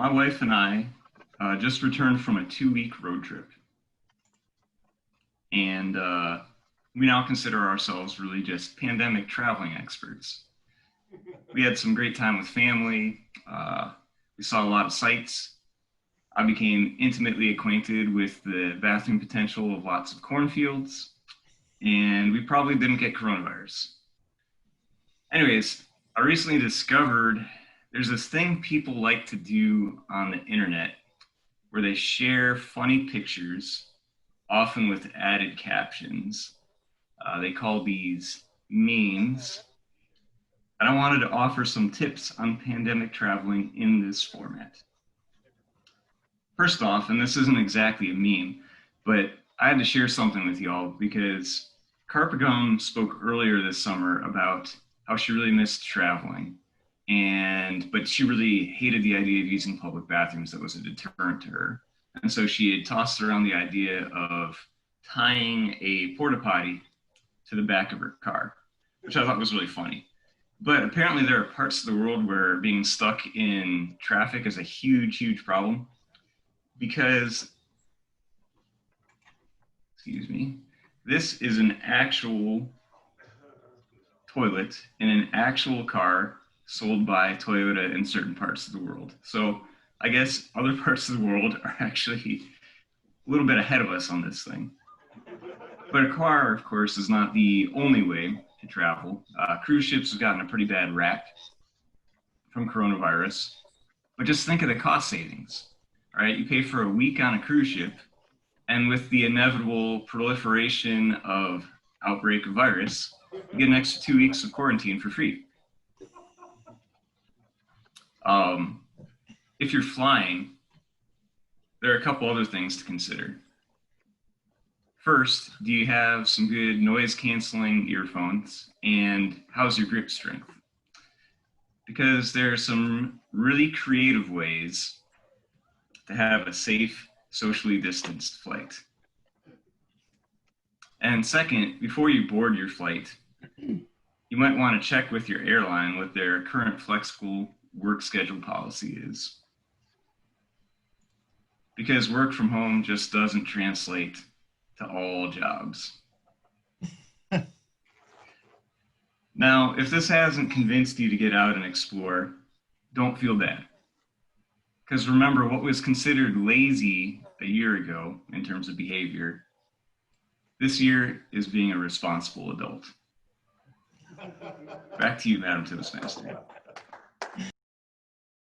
my wife and I just returned from a 2-week road trip. And we now consider ourselves really just pandemic traveling experts. We had some great time with family. We saw a lot of sights. I became intimately acquainted with the bathroom potential of lots of cornfields, and we probably didn't get coronavirus. Anyways, I recently discovered there's this thing people like to do on the internet where they share funny pictures, often with added captions. They call these memes. And I wanted to offer some tips on pandemic traveling in this format. First off, and this isn't exactly a meme, but I had to share something with y'all because Carpagum spoke earlier this summer about how she really missed traveling, but she really hated the idea of using public bathrooms. That was a deterrent to her. And so she had tossed around the idea of tying a porta potty to the back of her car, which I thought was really funny. But apparently there are parts of the world where being stuck in traffic is a huge, huge problem because, excuse me, this is an actual toilet in an actual car sold by Toyota in certain parts of the world. So I guess other parts of the world are actually a little bit ahead of us on this thing. But a car, of course, is not the only way to travel. Cruise ships have gotten a pretty bad rap from coronavirus, but just think of the cost savings. All right, you pay for a week on a cruise ship, and with the inevitable proliferation of outbreak of virus, you get an extra 2 weeks of quarantine for free. If you're flying, there are a couple other things to consider. First, do you have some good noise canceling earphones, and how's your grip strength? Because there are some really creative ways to have a safe, socially distanced flight. And second, before you board your flight, you might want to check with your airline what their current flexible work schedule policy is. Because work from home just doesn't translate to all jobs. Now, if this hasn't convinced you to get out and explore, don't feel bad. Because remember, what was considered lazy a year ago in terms of behavior, this year is being a responsible adult. Back to you, Madam Toastmaster.